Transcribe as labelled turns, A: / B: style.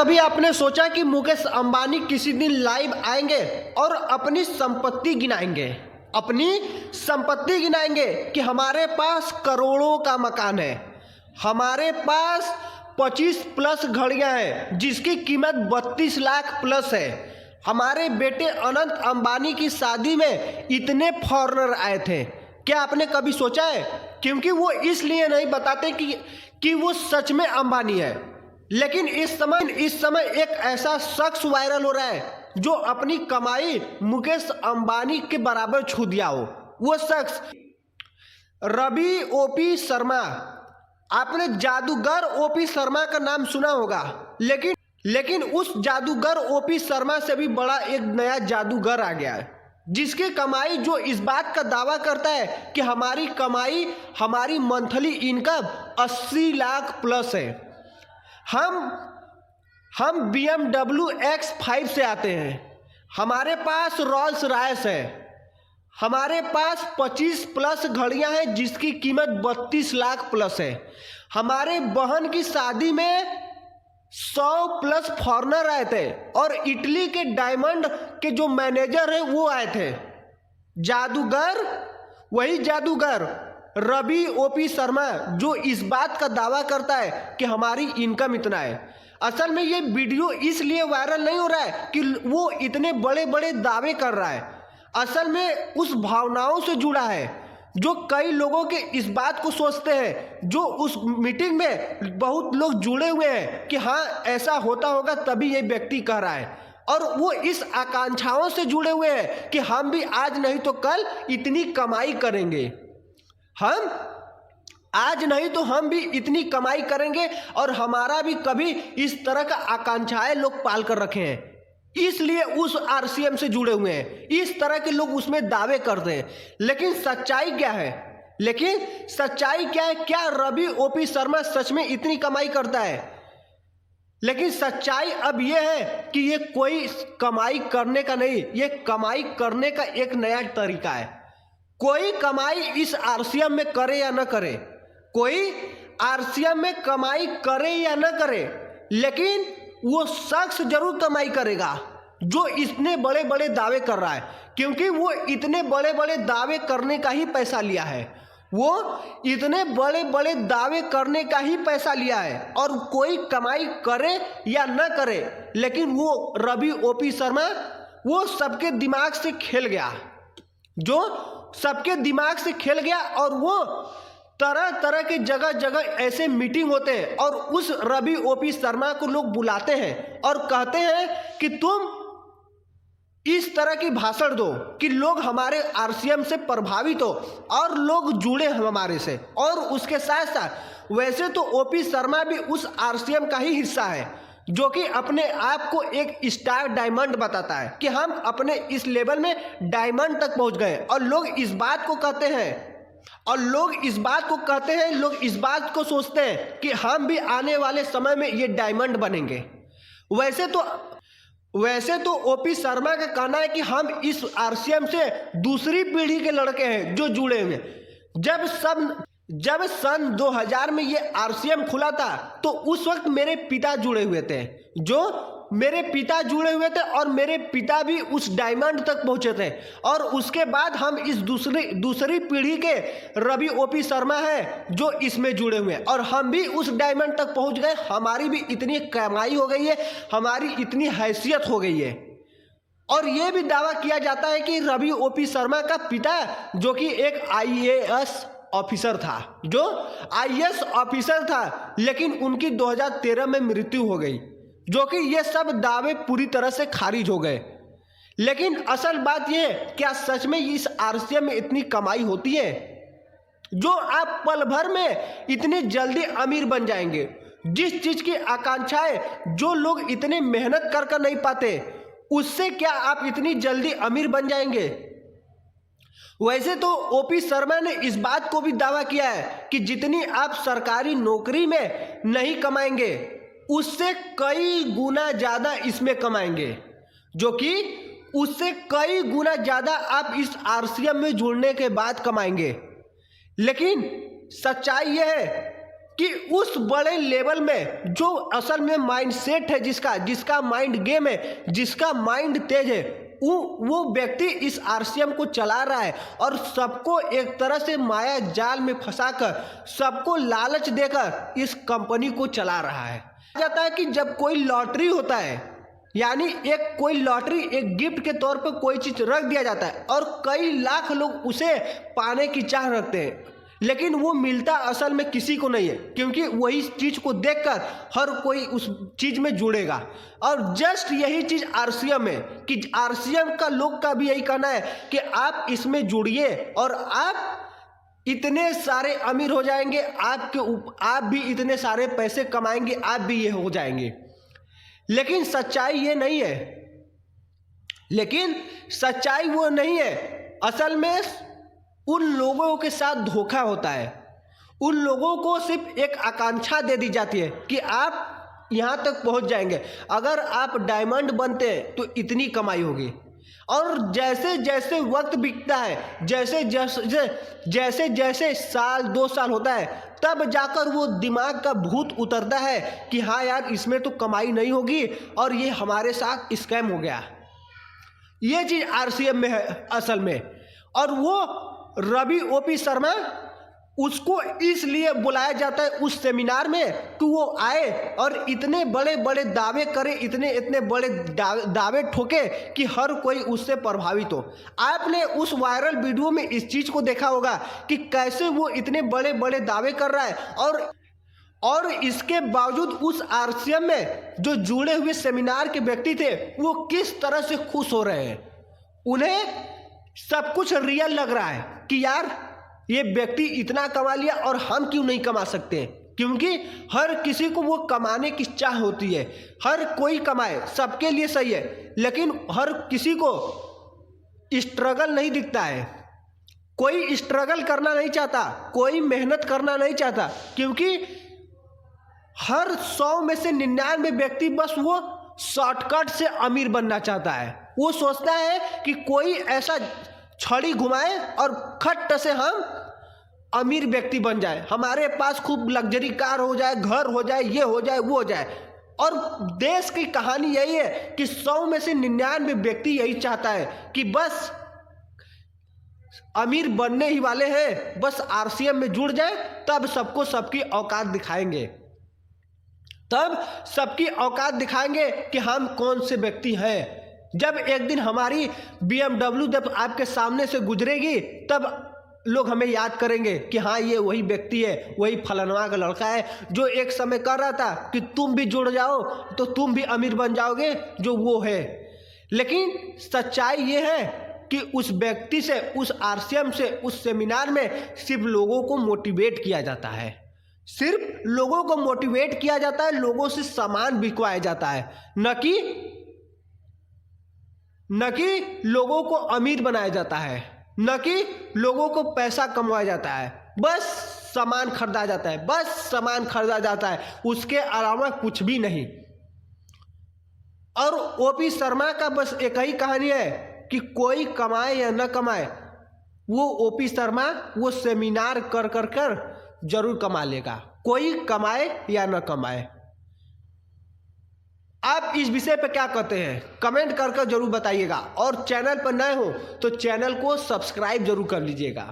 A: कभी आपने सोचा कि मुकेश अंबानी किसी दिन लाइव आएंगे और अपनी संपत्ति गिनाएंगे? अपनी संपत्ति गिनाएंगे कि हमारे पास करोड़ों का मकान है, हमारे पास 25 प्लस घड़ियां हैं जिसकी कीमत 32 लाख प्लस है, हमारे बेटे अनंत अंबानी की शादी में इतने फॉरेनर आए थे। क्या आपने कभी सोचा है? क्योंकि वो इसलिए नहीं बताते कि वो सच में अंबानी है। लेकिन इस समय एक ऐसा शख्स वायरल हो रहा है जो अपनी कमाई मुकेश अंबानी के बराबर छू दिया हो। वो शख्स रवि ओपी शर्मा। आपने जादूगर ओपी शर्मा का नाम सुना होगा, लेकिन उस जादूगर ओपी शर्मा से भी बड़ा एक नया जादूगर आ गया है जिसकी कमाई जो इस बात का दावा करता है कि हमारी कमाई, हमारी मंथली इनकम 80 लाख प्लस है। हम BMW X5 से आते हैं, हमारे पास रोल्स रॉयस है, हमारे पास 25 प्लस घड़ियां हैं जिसकी कीमत 32 लाख प्लस है। हमारे बहन की शादी में 100 प्लस फॉरेनर आए थे और इटली के डायमंड के जो मैनेजर हैं वो आए थे। जादूगर, वही जादूगर रवि ओपी शर्मा जो इस बात का दावा करता है कि हमारी इनकम इतना है। असल में ये वीडियो इसलिए वायरल नहीं हो रहा है कि वो इतने बड़े बड़े दावे कर रहा है, असल में उस भावनाओं से जुड़ा है जो कई लोगों के इस बात को सोचते हैं, जो उस मीटिंग में बहुत लोग जुड़े हुए हैं कि हाँ ऐसा होता होगा तभी ये व्यक्ति कह रहा है, और वो इस आकांक्षाओं से जुड़े हुए हैं कि हम भी आज नहीं तो कल इतनी कमाई करेंगे, हम आज नहीं तो हम भी इतनी कमाई करेंगे और हमारा भी कभी इस तरह का आकांक्षाएं लोग पाल कर रखे हैं, इसलिए उस RCM से जुड़े हुए हैं। इस तरह के लोग उसमें दावे करते हैं। लेकिन सच्चाई क्या है? क्या रवि ओपी शर्मा सच में इतनी कमाई करता है? लेकिन सच्चाई अब यह है कि ये कोई कमाई करने का नहीं, ये कमाई करने का एक नया तरीका है। कोई कमाई इस RCM में करे या न करे, कोई RCM में कमाई करे या न करे, लेकिन वो शख्स जरूर कमाई करेगा जो इतने बड़े बड़े दावे कर रहा है, क्योंकि वो इतने बड़े बड़े दावे करने का ही पैसा लिया है। वो इतने बड़े बड़े दावे करने का ही पैसा लिया है, और कोई कमाई करे या न करे, लेकिन वो रवि ओपी शर्मा वो सबके दिमाग से खेल गया, और वो तरह तरह के जगह जगह ऐसे मीटिंग होते हैं और उस रवि ओपी शर्मा को लोग बुलाते हैं और कहते हैं कि तुम इस तरह की भाषण दो कि लोग हमारे RCM से प्रभावित हो और लोग जुड़े हमारे से। और उसके साथ साथ वैसे तो ओपी शर्मा भी उस RCM का ही हिस्सा है जो कि अपने आप को एक स्टार डायमंड बताता है कि हम अपने इस लेवल में डायमंड तक पहुंच गए, और लोग इस बात को कहते हैं, लोग इस बात को सोचते हैं कि हम भी आने वाले समय में ये डायमंड बनेंगे। वैसे तो ओपी शर्मा का कहना है कि हम इस RCM से दूसरी पीढ़ी के लड़के हैं जो जुड़े हुए। जब सन 2000 में ये RCM खुला था तो उस वक्त मेरे पिता जुड़े हुए थे, और मेरे पिता भी उस डायमंड तक पहुंचे थे, और उसके बाद हम इस दूसरी पीढ़ी के रवि ओपी शर्मा हैं जो इसमें जुड़े हुए हैं, और हम भी उस डायमंड तक पहुंच गए। हमारी भी इतनी कमाई हो गई है, हमारी इतनी हैसियत हो गई है। और ये भी दावा किया जाता है कि रवि ओपी शर्मा का पिता जो कि एक IAS ऑफिसर था, लेकिन उनकी 2013 में मृत्यु हो गई, जो कि ये सब दावे पूरी तरह से खारिज हो गए। लेकिन असल बात यह है, क्या सच में इस RCM में इतनी कमाई होती है जो आप पल भर में इतनी जल्दी अमीर बन जाएंगे? जिस चीज की आकांक्षाएं जो लोग इतने मेहनत कर नहीं पाते, उससे क्या आप इतनी जल्दी अमीर बन जाएंगे? वैसे तो ओपी शर्मा ने इस बात को भी दावा किया है कि जितनी आप सरकारी नौकरी में नहीं कमाएंगे उससे कई गुना ज्यादा इसमें कमाएंगे, जो कि उससे कई गुना ज्यादा आप इस RCM में जुड़ने के बाद कमाएंगे। लेकिन सच्चाई यह है कि उस बड़े लेवल में जो असल में माइंडसेट है, जिसका माइंड गेम है, जिसका माइंड तेज है, वो व्यक्ति इस आरसीएम को चला रहा है और सबको एक तरह से माया जाल में फंसाकर, सबको लालच देकर इस कंपनी को चला रहा है। कहा जाता है कि जब कोई लॉटरी होता है, यानी कोई लॉटरी एक गिफ्ट के तौर पर कोई चीज रख दिया जाता है और कई लाख लोग उसे पाने की चाह रखते हैं, लेकिन वो मिलता असल में किसी को नहीं है, क्योंकि वही चीज को देखकर हर कोई उस चीज में जुड़ेगा। और जस्ट यही चीज आरसीएम है कि आरसीएम का लोग का भी यही कहना है कि आप इसमें जुड़िए और आप इतने सारे अमीर हो जाएंगे, आप भी इतने सारे पैसे कमाएंगे, आप भी ये हो जाएंगे। लेकिन सच्चाई ये नहीं है, लेकिन सच्चाई वो नहीं है। असल में उन लोगों के साथ धोखा होता है। उन लोगों को सिर्फ एक आकांक्षा दे दी जाती है कि आप यहाँ तक पहुँच जाएंगे, अगर आप डायमंड बनते हैं तो इतनी कमाई होगी। और जैसे जैसे वक्त बीतता है, जैसे जैसे साल 2 साल होता है, तब जाकर वो दिमाग का भूत उतरता है कि हाँ यार, इसमें तो कमाई नहीं होगी और ये हमारे साथ स्कैम हो गया। ये चीज़ आरसीएम में है असल में। और वो रवि ओपी शर्मा, उसको इसलिए बुलाया जाता है उस सेमिनार में कि वो आए और इतने बड़े बड़े दावे करे, इतने बड़े दावे ठोके कि हर कोई उससे प्रभावित हो। आपने उस वायरल वीडियो में इस चीज़ को देखा होगा कि कैसे वो इतने बड़े बड़े दावे कर रहा है और इसके बावजूद उस आरसीएम में जो जुड़े हुए सेमिनार के व्यक्ति थे वो किस तरह से खुश हो रहे हैं। उन्हें सब कुछ रियल लग रहा है कि यार ये व्यक्ति इतना कमा लिया और हम क्यों नहीं कमा सकते, क्योंकि हर किसी को वो कमाने की चाह होती है। हर कोई कमाए, सबके लिए सही है, लेकिन हर किसी को स्ट्रगल नहीं दिखता है। कोई स्ट्रगल करना नहीं चाहता, कोई मेहनत करना नहीं चाहता, क्योंकि हर 100 में से 99 व्यक्ति बस वो शॉर्टकट से अमीर बनना चाहता है। वो सोचता है कि कोई ऐसा छड़ी घुमाए और खट से हम अमीर व्यक्ति बन जाए, हमारे पास खूब लग्जरी कार हो जाए, घर हो जाए, ये हो जाए, वो हो जाए। और देश की कहानी यही है कि 100 में से 99 व्यक्ति यही चाहता है कि बस अमीर बनने ही वाले हैं, बस आरसीएम में जुड़ जाए, तब सबको सबकी औकात दिखाएंगे, तब सबकी औकात दिखाएंगे कि हम कौन से व्यक्ति हैं। जब एक दिन हमारी BMW जब आपके सामने से गुजरेगी, तब लोग हमें याद करेंगे कि हाँ, ये वही व्यक्ति है, वही फलानवा का लड़का है जो एक समय कर रहा था कि तुम भी जुड़ जाओ तो तुम भी अमीर बन जाओगे, जो वो है। लेकिन सच्चाई ये है कि उस व्यक्ति से, उस आरसीएम से, उस सेमिनार में सिर्फ लोगों को मोटिवेट किया जाता है, सिर्फ लोगों को मोटिवेट किया जाता है, लोगों से सामान बिकवाया जाता है, न कि लोगों को अमीर बनाया जाता है, न कि लोगों को पैसा कमाया जाता है। बस सामान खरीदा जाता है, बस सामान खरीदा जाता है, उसके अलावा कुछ भी नहीं। और ओपी शर्मा का बस एक ही कहानी है कि कोई कमाए या न कमाए, वो ओपी शर्मा वो सेमिनार कर जरूर कमा लेगा, कोई कमाए या न कमाए। आप इस विषय पर क्या कहते हैं, कमेंट कर जरूर बताइएगा। और चैनल पर नए हो तो चैनल को सब्सक्राइब जरूर कर लीजिएगा।